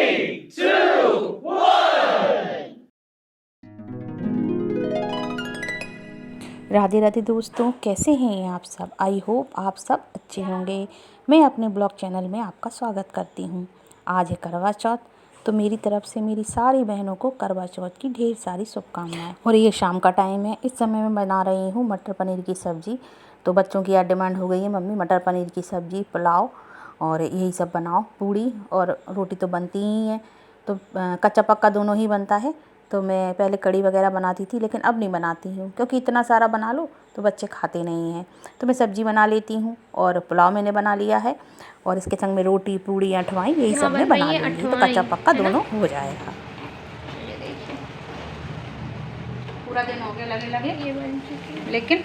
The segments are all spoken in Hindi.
3, 2, 1. राधे राधे दोस्तों, कैसे हैं आप सब। आई होप आप सब अच्छे होंगे। मैं अपने ब्लॉग चैनल में आपका स्वागत करती हूं। आज है करवा चौथ, तो मेरी तरफ से मेरी सारी बहनों को करवा चौथ की ढेर सारी शुभकामनाएं। और ये शाम का टाइम है, इस समय मैं बना रही हूँ मटर पनीर की सब्ज़ी। तो बच्चों की यार डिमांड हो गई है, मम्मी मटर पनीर की सब्ज़ी, पुलाव और यही सब बनाओ। पूड़ी और रोटी तो बनती ही है, तो कच्चा पक्का दोनों ही बनता है। तो मैं पहले कड़ी वगैरह बनाती थी, लेकिन अब नहीं बनाती हूँ क्योंकि इतना सारा बना लो तो बच्चे खाते नहीं हैं। तो मैं सब्ज़ी बना लेती हूँ और पुलाव मैंने बना लिया है, और इसके संग में रोटी, पूड़ी, अठवाई यही सब मैं बना लूँगी। तो कच्चा पक्का दोनों हो जाएगा। पूरा दिन हो गया लगे लगे, ये बन चुकी, लेकिन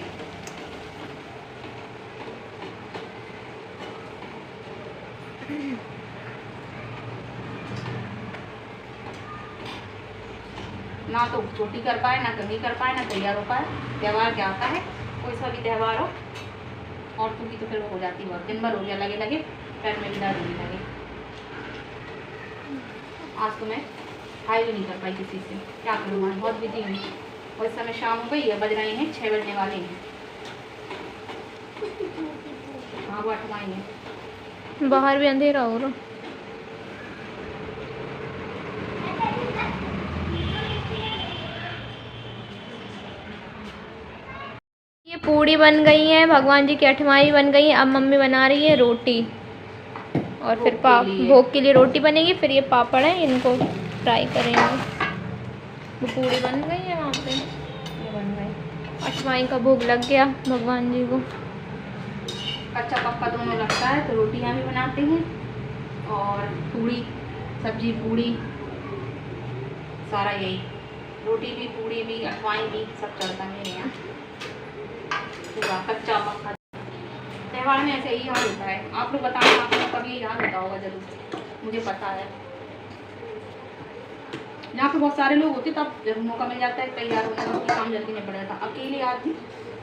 ना तो छोटी कर पाए, ना कमी कर पाए, ना तैयार हो पाए। त्यौहार क्या होता है, कोई सा भी त्यौहार हो, और की तो फिर वो हो जाती है। दिन भर हो गया लगे लगे, पैर में भी दर्द होने लगे। आज तो मैं हाई भी नहीं कर पाई किसी से, क्या करूँ, मैं बहुत बिजी हूँ। और इस समय शाम हो गई है, बज रहे हैं 6 बजने वाले हैं। हाँ वो 8 है, बाहर भी अंधेरा हो रहा। ये पूड़ी बन गई है, भगवान जी की अठवाई बन गई है। अब मम्मी बना रही है रोटी, और फिर भोग के लिए रोटी बनेगी। फिर ये पापड़ है, इनको फ्राई करेंगे। वो पूड़ी बन गई है वहाँ पे, ये बन गई। अठवाई का भोग लग गया भगवान जी को। कच्चा पक्का दोनों लगता है, तो रोटियां भी बनाते हैं और पूड़ी, सब्जी, पूड़ी, सारा यही, रोटी भी, पूड़ी भी, अठवाई भी, सब चलता है मेरे यहाँ। पूरा कच्चा पक्का त्यौहार में ऐसे ही हाल होता है। आप लोग बताएं, आप लोग कभी यही हाल होता होगा जरूर, मुझे पता है। यहाँ पे बहुत सारे लोग होते तब जब मौका मिल जाता है तैयार होने का, काम जल्दी नहीं पड़ जाता। अकेले आदमी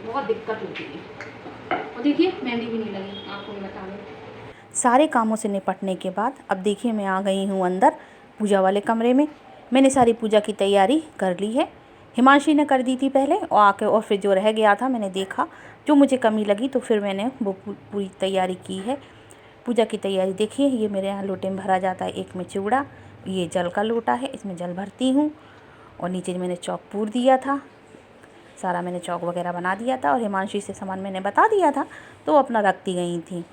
बहुत दिक्कत होती है। और देखिए मेहंदी भी नहीं लगी, आपको मैं बता दूँ। सारे कामों से निपटने के बाद अब देखिए मैं आ गई हूँ अंदर पूजा वाले कमरे में। मैंने सारी पूजा की तैयारी कर ली है। हिमांशी ने कर दी थी पहले, और आके और फिर जो रह गया था मैंने देखा, जो मुझे कमी लगी तो फिर मैंने वो पूरी तैयारी की है। पूजा की तैयारी देखिए, ये मेरे यहाँ लोटे में भरा जाता है। एक में चिवड़ा, ये जल का लोटा है, इसमें जल भरती हूँ। और नीचे मैंने चौक पूर दिया था, सारा मैंने चौक वगैरह बना दिया था, और हिमांशी से सामान मैंने बता दिया था तो वो अपना रखती गई थी।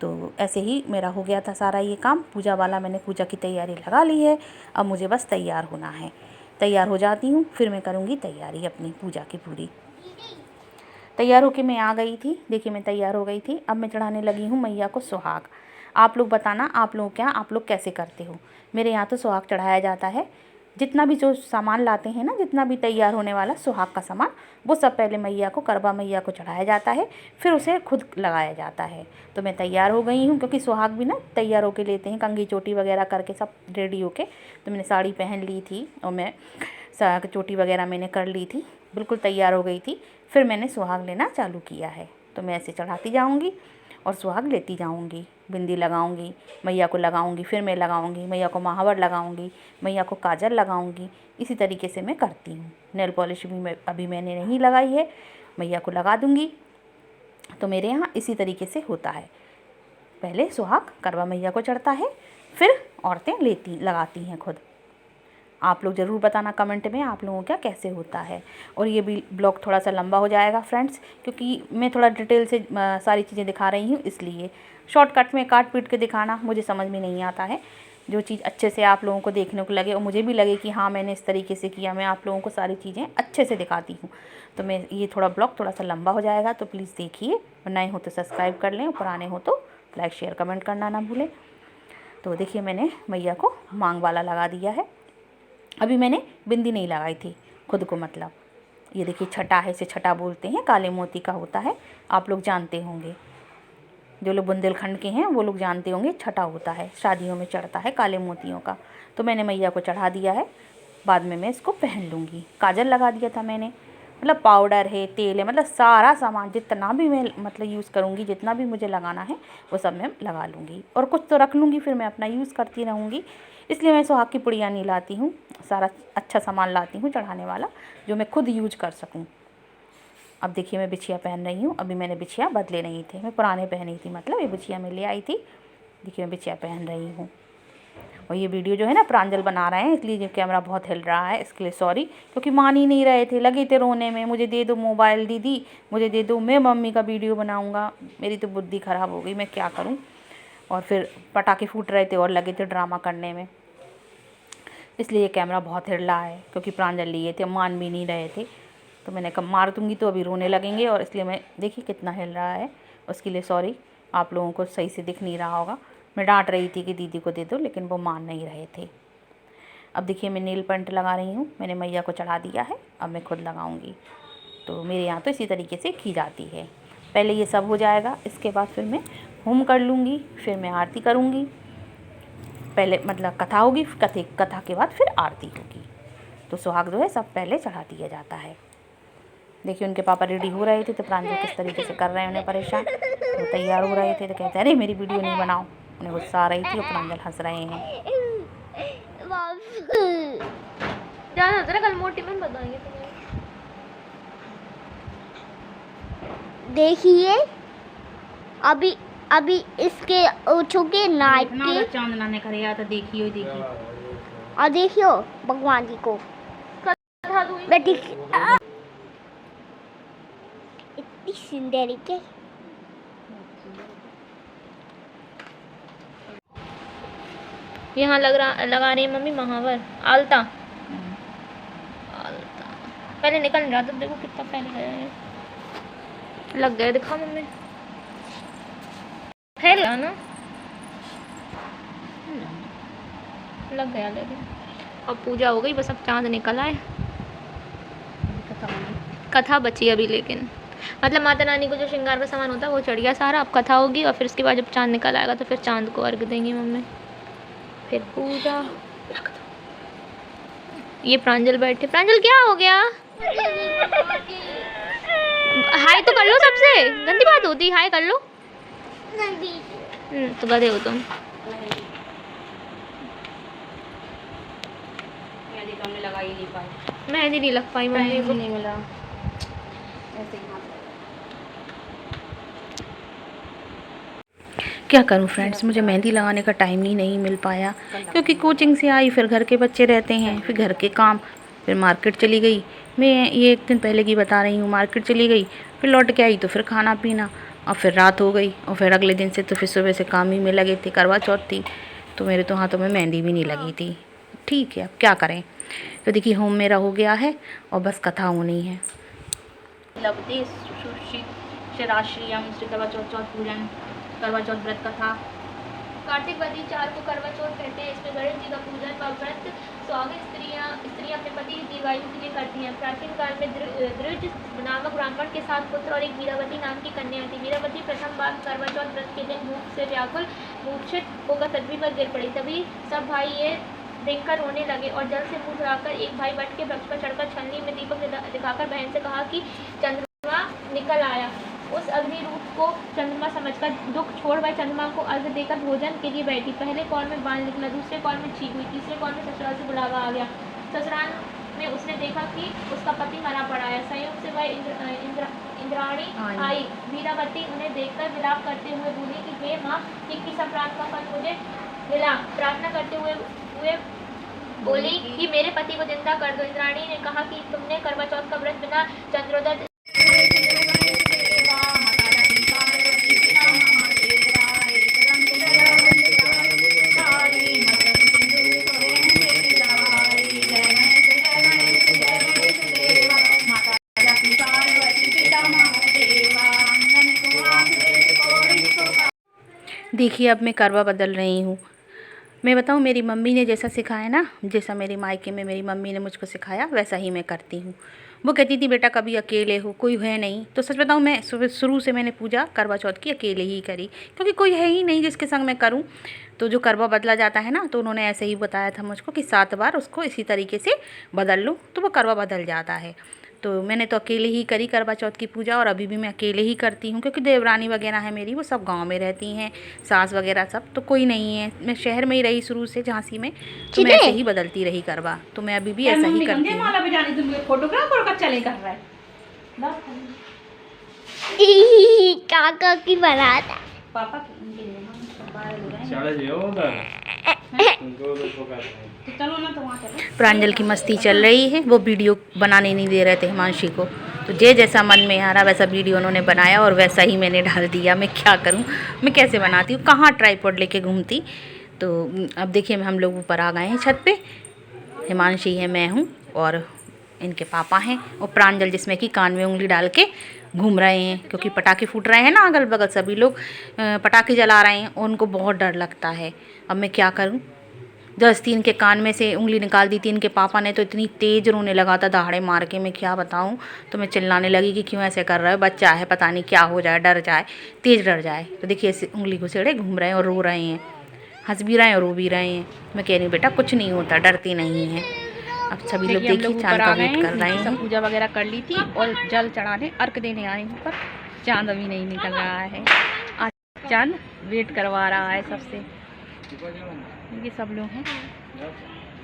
तो ऐसे ही मेरा हो गया था सारा ये काम पूजा वाला। मैंने पूजा की तैयारी लगा ली है, अब मुझे बस तैयार होना है। तैयार हो जाती हूँ, फिर मैं करूँगी तैयारी अपनी पूजा की पूरी। तैयार होके मैं आ गई थी, देखिए मैं तैयार हो गई थी। अब मैं चढ़ाने लगी हूँ मैया को सुहाग। आप लोग बताना, आप लोग कैसे करते हो। मेरे यहाँ तो सुहाग चढ़ाया जाता है। जितना भी जो सामान लाते हैं ना, जितना भी तैयार होने वाला सुहाग का सामान, वो सब पहले मैया को, करवा मैया को चढ़ाया जाता है, फिर उसे खुद लगाया जाता है। तो मैं तैयार हो गई हूँ, क्योंकि सुहाग भी ना तैयार होके लेते हैं, कंघी चोटी वगैरह करके सब रेडी होके। तो मैंने साड़ी पहन ली थी, और मैं चोटी वगैरह मैंने कर ली थी, बिल्कुल तैयार हो गई थी। फिर मैंने सुहाग लेना चालू किया है। तो मैं ऐसे चढ़ाती जाऊँगी और सुहाग लेती जाऊँगी। बिंदी लगाऊंगी, मैया को लगाऊंगी, फिर मैं लगाऊंगी, मैया को महावर लगाऊंगी, मैया को काजल लगाऊंगी। इसी तरीके से मैं करती हूँ। नेल पॉलिश भी अभी मैंने नहीं लगाई है, मैया को लगा दूंगी। तो मेरे यहाँ इसी तरीके से होता है। पहले सुहाग करवा मैया को चढ़ता है, फिर औरतें लगाती हैं खुद। आप लोग ज़रूर बताना कमेंट में आप लोगों का कैसे होता है। और ये भी ब्लॉग थोड़ा सा लंबा हो जाएगा फ्रेंड्स, क्योंकि मैं थोड़ा डिटेल से सारी चीज़ें दिखा रही हूँ, इसलिए शॉर्टकट में काट पीट के दिखाना मुझे समझ में नहीं आता है। जो चीज़ अच्छे से आप लोगों को देखने को लगे और मुझे भी लगे कि हाँ मैंने इस तरीके से किया, मैं आप लोगों को सारी चीज़ें अच्छे से दिखाती हूँ। तो मैं ये थोड़ा ब्लॉग थोड़ा सा लंबा हो जाएगा, तो प्लीज़ देखिए। और नए हो तो सब्सक्राइब कर लें, और पुराने हो तो लाइक शेयर कमेंट करना ना भूलें। तो देखिए मैंने मैया को मांग वाला लगा दिया है। अभी मैंने बिंदी नहीं लगाई थी खुद को, मतलब ये देखिए छटा है, इसे छटा बोलते हैं, काले मोती का होता है, आप लोग जानते होंगे। जो लोग बुंदेलखंड के हैं वो लोग जानते होंगे, छटा होता है, शादियों में चढ़ता है काले मोतियों का। तो मैंने मैया को चढ़ा दिया है, बाद में मैं इसको पहन लूँगी। काजल लगा दिया था मैंने, मतलब पाउडर है, तेल है, मतलब सारा सामान जितना भी मैं मतलब यूज़ करूँगी, जितना भी मुझे लगाना है वो सब मैं लगा लूँगी। और कुछ तो रख लूँगी, फिर मैं अपना यूज़ करती रहूँगी। इसलिए मैं सुहाग की पुड़िया नहीं लाती हूँ, सारा अच्छा सामान लाती हूँ चढ़ाने वाला, जो मैं खुद यूज कर सकूँ। अब देखिए मैं बिछिया पहन रही हूँ। अभी मैंने बिछिया बदले नहीं थे, मैं पुराने पहनी थी, मतलब ये बिछिया मैं ले आई थी। देखिए मैं बिछिया पहन रही हूँ। और ये वीडियो जो है ना प्रांजल बना रहे हैं, इसलिए जो कैमरा बहुत हिल रहा है, इसके लिए सॉरी। क्योंकि मान ही नहीं रहे थे, लगे थे रोने में, मुझे दे दो मोबाइल दीदी, मुझे दे दो, मैं मम्मी का वीडियो बनाऊँगा। मेरी तो बुद्धि ख़राब हो गई, मैं क्या करूँ। और फिर पटाखे फूट रहे थे और लगे थे ड्रामा करने में, इसलिए ये कैमरा बहुत हिल रहा है। क्योंकि प्रांजल लिए थे, मान भी नहीं रहे थे, तो मैंने कहा मार दूँगी तो अभी रोने लगेंगे, और इसलिए मैं देखिए कितना हिल रहा है, उसके लिए सॉरी। आप लोगों को सही से दिख नहीं रहा होगा। मैं डांट रही थी कि दीदी को दे दो, लेकिन वो मान नहीं रहे थे। अब देखिए मैं नील पेंट लगा रही हूँ, मैंने मैया को चढ़ा दिया है, अब मैं खुद लगाऊंगी। तो मेरे यहाँ तो इसी तरीके से की जाती है। पहले ये सब हो जाएगा, इसके बाद फिर मैं होम कर लूँगी, फिर मैं आरती करूँगी। पहले मतलब कथा होगी, कथा के बाद फिर आरती होगी। तो सुहाग जो है सब पहले चढ़ा दिया जाता है। देखिए उनके पापा रेडी हो रहे थे, तो प्रांजल किस तरीके से कर रहे हैं उन्हें परेशान। वो तैयार हो रहे थे तो कहते अरे मेरी वीडियो नहीं बनाओ, उन्हें गुस्सा आ रही थी और प्रांजल हंस रहे हैं। ज़्यादा होता है ना, कल मोटी में बताएंगे तुम्हें। देखिए अभी अभी इसके ओछों के नाइट के चांद लाने का रहा था, देखियो देखिए। और देखियो भगवान जी को कथा दूँ बेटी इतनी सुंदर के यहाँ लगा रही है मम्मी महावर आलता। पहले निकल नहीं रहा था, देखो कितना फैल गया है, लग गया, दिखा मम्मी, फैल गया ना, लग गया। लेकिन अब पूजा हो गई, बस अब चांद निकल आए, कथा बची अभी। लेकिन मतलब माता रानी को जो श्रृंगार का सामान होता है वो चढ़ गया सारा, अब कथा होगी, और फिर उसके बाद जब चांद निकल आएगा तो फिर चांद को अर्घ देंगी मम्मी, फिर पूजा। ये प्रांजल बैठे, प्रांजल क्या हो गया? हाय तो कर लो, सबसे गंदी बात होती, हाय कर लो। तो गधे हो तुम। लगा ही नहीं पाई, मेहंदी नहीं लग पाई मम्मी को, नहीं मिला ऐसे ही। क्या करूं फ्रेंड्स, मुझे मेहंदी लगाने का टाइम ही नहीं मिल पाया, क्योंकि कोचिंग से आई, फिर घर के बच्चे रहते हैं, फिर घर के काम, फिर मार्केट चली गई। मैं ये एक दिन पहले की बता रही हूँ, मार्केट चली गई, फिर लौट के आई तो फिर खाना पीना, और फिर रात हो गई, और फिर अगले दिन से तो फिर सुबह से काम ही में लगे थे, करवा चौथ थी, तो मेरे तो हाथों में मेहंदी भी नहीं लगी थी। ठीक है, अब क्या करें। तो देखिए होम मेरा हो गया है, और बस कथा होनी है। लवते शिराश्रियम श्री करवा चौथ पूजन, करवा चौथ व्रत कथा। कार्तिक वदी 4 को करवा चौथ कहते हैं। इसमें गणेश जी का पूजन व व्रत सुहागिन स्त्रियां अपने पति की दीर्घायु के लिए करती हैं। प्राचीन काल में दृढ़ नामक ब्राह्मण के 7 पुत्र और एक वीरावती नाम की कन्या थी। वीरावती प्रथम बार करवा चौथ व्रत के दिन भूख से व्याकुल मूर्छित होकर पृथ्वी पर गिर पड़ी। तभी सब भाई ये देखकर रोने लगे और जल से मुंह धुलाकर एक भाई वट के वृक्ष पर चढ़कर छलनी में दीपक दिखाकर बहन से कहा कि चंद्रमा निकल आया। उस अग्निरूप को चंद्रमा समझकर दुख छोड़ वह चंद्रमा को अर्घ देकर भोजन के लिए बैठी। पहले कौर में बाल निकला, दूसरे कौर में छींक हुई, तीसरे कौर में ससुराल से बुलावा आ गया। ससुराल में उसने देखा कि उसका पति मरा पड़ा है। संयोग से वह इंद्राणी आई। वीरावती उन्हें देखकर विलाप करते हुए बोली कि हे माँ, 21 अपराध का फल मुझे मिला। प्रार्थना करते हुए बोली कि मेरे पति को जिंदा कर दो। इंद्राणी ने कहा कि तुमने करवा चौथ का व्रत बिना चंद्रोदय देखिए अब मैं करवा बदल रही हूँ। मैं बताऊँ, मेरी मम्मी ने जैसा सिखाया ना, जैसा मेरी मायके में मेरी मम्मी ने मुझको सिखाया वैसा ही मैं करती हूँ। वो कहती थी बेटा कभी अकेले हो, कोई है नहीं। तो सच बताऊँ, मैं शुरू से मैंने पूजा करवा चौथ की अकेले ही करी, क्योंकि कोई है ही नहीं जिसके संग मैं करूँ। तो जो करवा बदला जाता है ना, तो उन्होंने ऐसे ही बताया था मुझको कि 7 बार उसको इसी तरीके से बदल लो तो वो करवा बदल जाता है। तो मैंने तो अकेले ही करी करवा चौथ की पूजा, और अभी भी मैं अकेले ही करती हूँ क्योंकि देवरानी वगैरह है मेरी, वो सब गांव में रहती हैं, सास वगैरह सब, तो कोई नहीं है। मैं शहर में ही रही शुरू से झांसी में, तो मैं ऐसे ही बदलती रही करवा, तो मैं अभी भी ऐसा ही करती हूँ। काका की बनाता पापा चलो ना, तो वहाँ चलो। प्रांजल की मस्ती चल रही है, वो वीडियो बनाने नहीं दे रहे थे हिमांशी को, तो जैसा मन में आ रहा वैसा वीडियो उन्होंने बनाया और वैसा ही मैंने डाल दिया। मैं क्या करूं, मैं कैसे बनाती हूँ, कहाँ ट्राइपॉड लेके घूमती। तो अब देखिए हम लोग ऊपर आ गए हैं छत पे, हिमांशी है, मैं हूँ और इनके पापा हैं, और प्रांजल जिसमें कि कान में उंगली डाल के घूम रहे हैं क्योंकि पटाखे फूट रहे हैं ना, अगल बगल सभी लोग पटाखे जला रहे हैं, उनको बहुत डर लगता है। अब मैं क्या करूं, जबरदस्ती इनके कान में से उंगली निकाल दी थी इनके पापा ने, तो इतनी तेज़ रोने लगा था दहाड़े मार के, मैं क्या बताऊं। तो मैं चिल्लाने लगी कि क्यों ऐसे कर रहा है, बच्चा है, पता नहीं क्या हो जाए, डर जाए, तेज़ डर जाए। तो देखिए ऐसे उंगली को सेड़े घूम रहे हैं और रो रहे हैं, हंस भी रहे हैं और रो भी रहे हैं। मैं कह रही हूँ बेटा कुछ नहीं होता, डरती नहीं है। अब सभी लोग देखिए चांद का वेट कर रहे हैं। पूजा वगैरह कर ली थी और जल चढ़ाने अर्घ देने आए हैं, पर चांद अभी नहीं निकल रहा है। आज चांद वेट करवा रहा है सबसे, ये सब लोग हैं।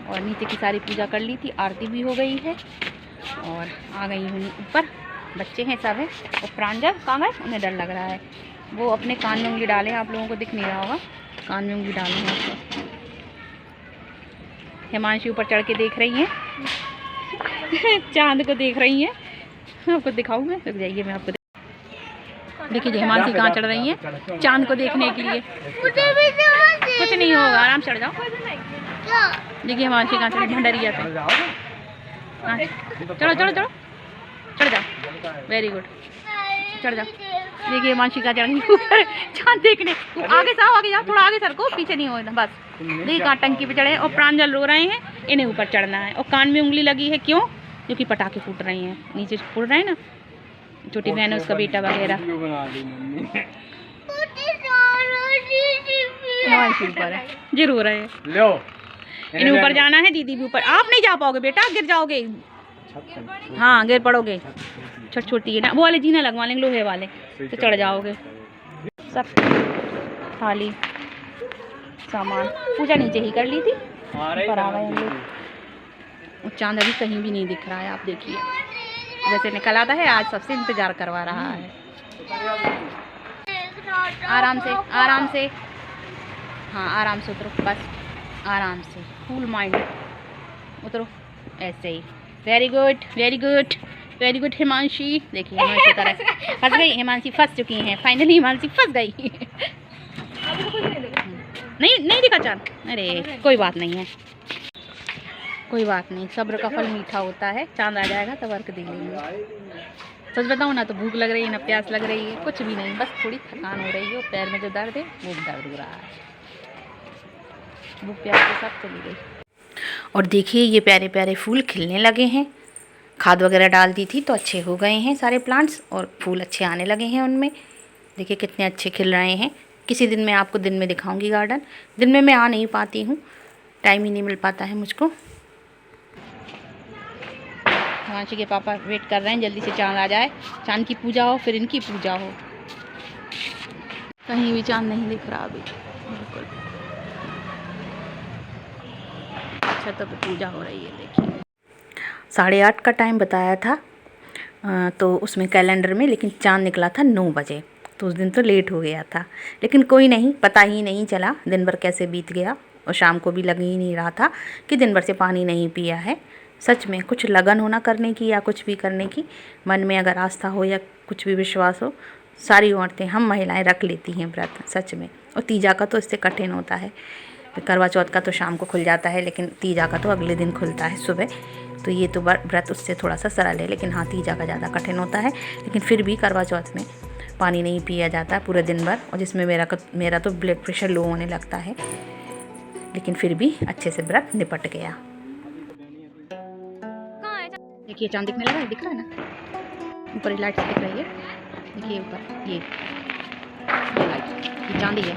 और नीचे की सारी पूजा कर ली थी, आरती भी हो गई है और आ गई हूँ ऊपर। बच्चे हैं सब हैं, और प्रांजल कहाँ गए, उन्हें डर लग रहा है, वो अपने कान में उंगली डाले, आप लोगों को दिख नहीं रहा होगा, कान में उंगली डाले हैं आपको। हिमांशी ऊपर चढ़ के देख रही हैं चांद को देख रही हैं, आपको दिखाऊँ मैं, रुक जाइए मैं आपको देखिए हिमांशी कहाँ चढ़ रही हैं चांद को देखने के लिए। कुछ नहीं होगा, आराम चढ़ जाओ। देखिए हिमांशी कहाँ चढ़ी, भंडरिया पे। चलो चढ़ जाओ, वेरी गुड, चढ़ जाओ। देखिए हिमांशी कहाँ चढ़ी ऊपर चांद देखने, आगे जाओ, थोड़ा आगे सर को, पीछे नहीं होना बस। देखिए कहाँ टंकी पे चढ़े, और प्रांजल रो रहे हैं, इन्हें ऊपर चढ़ना है। और कान में उंगली लगी है, क्यों, क्योंकि पटाखे फूट रहे हैं, नीचे फूट रहे हैं ना, छोटी बहन है उसका बेटा वगैरह। ऊपर है जी, रो रहे हैं, इन्हें ऊपर जाना है, दीदी भी ऊपर। आप नहीं जा पाओगे बेटा, गिर जाओगे, हाँ गिर पड़ोगे, छोटी है ना, वो वाले जीना लगवा लेंगे लोहे वाले, तो चढ़ जाओगे। सब थाली सामान पूजा नीचे ही कर ली थी, ऊपर आ गए हम लोग। चांद अभी कहीं भी नहीं दिख रहा है, आप देखिए, जैसे निकल आता है आज सबसे इंतजार करवा रहा है। आराम से, हाँ आराम से उतरो, बस आराम से, कूल माइंड उतरो, ऐसे ही। Very good Himanshi. देखिए हिमांशी तरह फंस गई, हिमांशी फंस चुकी हैं, फाइनली हिमांशी फंस गई। नहीं दिखा चांद, अरे कोई बात नहीं है, कोई बात नहीं, सब्र का फल मीठा होता है। चांद आ जाएगा तब अर्घ दे लेंगे। सच बताऊँ ना तो भूख लग रही है, ना प्यास लग रही है, कुछ भी नहीं, बस थोड़ी थकान हो रही है, पैर में जो दर्द है वो दर्द हो रहा है, भूख प्यास के साथ चली गई। और देखिए ये प्यारे प्यारे फूल खिलने लगे हैं, खाद वगैरह डाल दी थी तो अच्छे हो गए हैं सारे प्लांट्स, और फूल अच्छे आने लगे हैं उनमें। देखिए कितने अच्छे खिल रहे हैं। किसी दिन मैं आपको दिन में दिखाऊंगी गार्डन, दिन में मैं आ नहीं पाती हूँ, टाइम ही नहीं मिल पाता है मुझको। हिमांशी के पापा वेट कर रहे हैं जल्दी से चांद आ जाए, चांद की पूजा हो फिर इनकी पूजा हो। कहीं भी चांद नहीं दिख रहा अभी, बिल्कुल। अच्छा तो पूजा हो रही है, देखिए 8:30 का टाइम बताया था तो उसमें कैलेंडर में, लेकिन चांद निकला था 9 बजे, तो उस दिन तो लेट हो गया था। लेकिन कोई नहीं, पता ही नहीं चला दिन भर कैसे बीत गया, और शाम को भी लग ही नहीं रहा था कि दिन भर से पानी नहीं पिया है। सच में कुछ लगन होना करने की या कुछ भी करने की, मन में अगर आस्था हो या कुछ भी विश्वास हो, सारी औरतें हम महिलाएं रख लेती हैं व्रत, सच में। और तीजा का तो इससे कठिन होता है, करवा चौथ का तो शाम को खुल जाता है, लेकिन तीजा का तो अगले दिन खुलता है सुबह, तो ये तो व्रत उससे थोड़ा सा सरल है। लेकिन हाँ तीजा का ज़्यादा कठिन होता है। लेकिन फिर भी करवा चौथ में पानी नहीं पिया जाता पूरे दिन भर, और जिसमें मेरा तो ब्लड प्रेशर लो होने लगता है, लेकिन फिर भी अच्छे से व्रत निपट गया। देखिए चांद दिखने लगा है, दिख रहा है ना, ऊपर लाइट दिख रही है, देखिए ऊपर ये लाइट, ये चांदी है,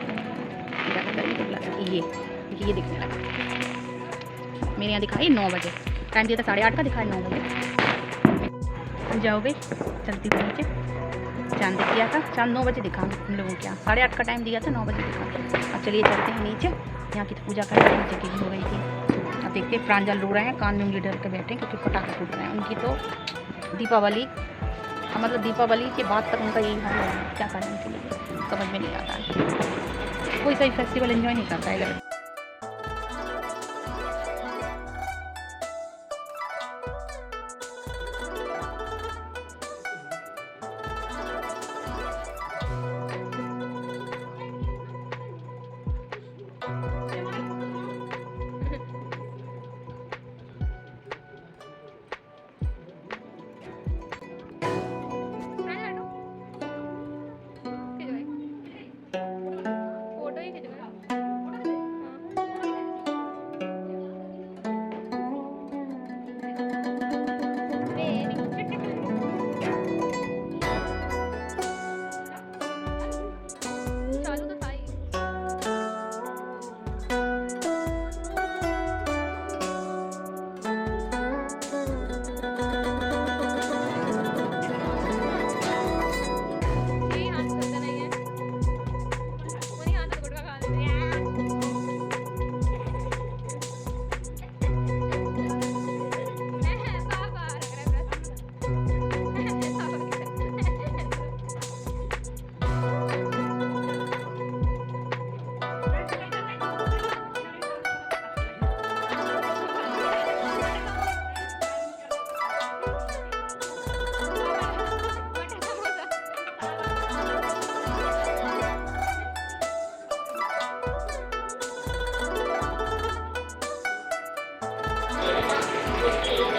ये देखिए ये दिखने लगा। मेरे यहाँ दिखाई 9 बजे, टाइम दिया था 8:30 का, दिखाई 9 बजे। पूजा हो गई, चलती हूँ नीचे। चांद दिख गया था, चांद 9 बजे दिखा हम लोगों के यहाँ, 8:30 का टाइम दिया था, 9 बजे दिखा। अब चलिए चलते हैं नीचे, यहाँ की तो पूजा करके नीचे की हो गई थी। अब देखते हैं, प्रांजल रो रहे हैं, कान में उंगली डर के बैठे क्योंकि पटाखे फूट रहे हैं। उनकी तो दीपावली, मतलब दीपावली के बाद तक उनका यही हाल है, क्या करें उनके लिए समझ में नहीं आता है। कोई सही फेस्टिवल एंजॉय नहीं करता है।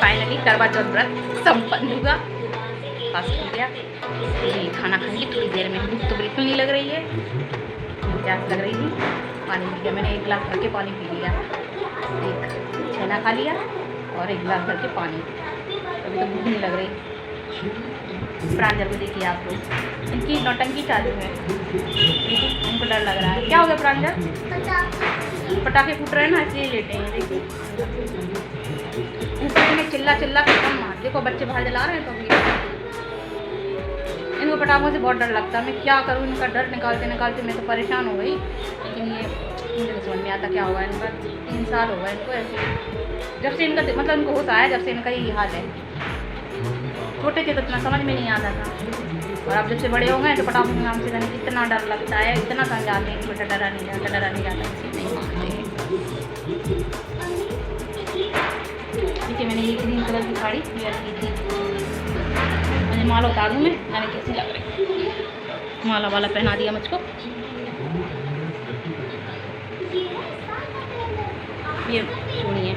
फाइनली करवा चौथ व्रत संपन्न हुआ, पास हो गया। ये खाना खाएंगे थोड़ी देर में, भूख तो बिल्कुल नहीं लग रही है, प्यास लग रही थी। पानी पी लिया मैंने, 1 गिलास भर के पानी पी लिया, एक छेना खा लिया और 1 गिलास भर के पानी। अभी तो भूख नहीं लग रही। प्रांजल को देखिए आप लोग, इनकी नौटंकी चालू है, इनको डर लग रहा है। क्या हो गया प्रांजल? पटाखे फूट रहे हैं ना, इसलिए लेटे हैं। देखिए ऊपर में चिल्ला चिल्ला के कम मार, देखो बच्चे बाहर जला रहे हैं। तो इनको पटाखों से बहुत डर लगता है। मैं क्या करूँ, इनका डर निकालते निकालते मैं तो परेशान हो गई। लेकिन ये मुझे समझ में आता क्या होगा इनका। 3 साल हो गए इनको ऐसे, जब से इनका मतलब इनको होता है, जब से इनका यही हाल है। छोटे थे तो इतना समझ में नहीं आता था, और अब जब से बड़े हो गए तो पटाखों के नाम से जाने इतना डर लगता है, इतना समझाते हैं कि बेटा डरा नहीं जाता, डरा नहीं जाता, नहीं मानते हैं। देखिए मैंने ये ग्रीन कलर की साड़ी वेयर की थी, मुझे माला उतार दूँ मैं, मैंने कैसी लग रही। माला वाला पहना दिया मुझको। ये सुनिए,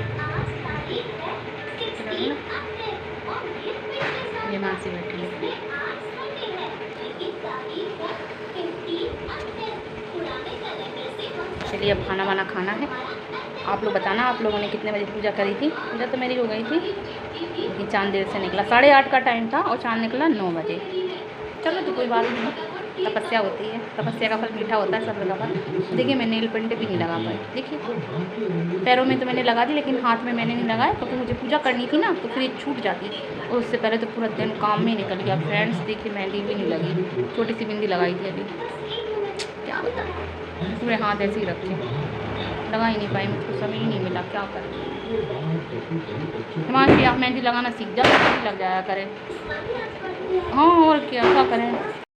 ये माँ से बैठी है। चलिए अब खाना वाना खाना है। आप लोग बताना आप लोगों ने कितने बजे पूजा करी थी। पूजा तो मेरी हो गई थी, लेकिन चांद देर से निकला। 8:30 का टाइम था और चांद निकला 9 बजे। चलो तो कोई बात नहीं, तपस्या होती है, तपस्या का फल मीठा होता है सब जगह पर। देखिए मैं नेल पेंट भी नहीं लगा पाई। देखिए पैरों में तो मैंने लगा दी, लेकिन हाथ में मैंने नहीं लगाया क्योंकि मुझे पूजा करनी थी ना, तो फिर ये छूट जाती। और उससे पहले तो पूरा दिन काम में निकल गया। फ्रेंड्स देखिए मेहंदी भी नहीं लगी, छोटी सी बिंदी लगाई थी अभी, क्या बताएं। पूरे हाथ ऐसे ही रखे, लगा ही नहीं पाई, मुझको समय ही नहीं मिला, क्या करें। हिमांशी आप मेहंदी लगाना सीख जाओ, लग जाया करें। हाँ और क्या करें।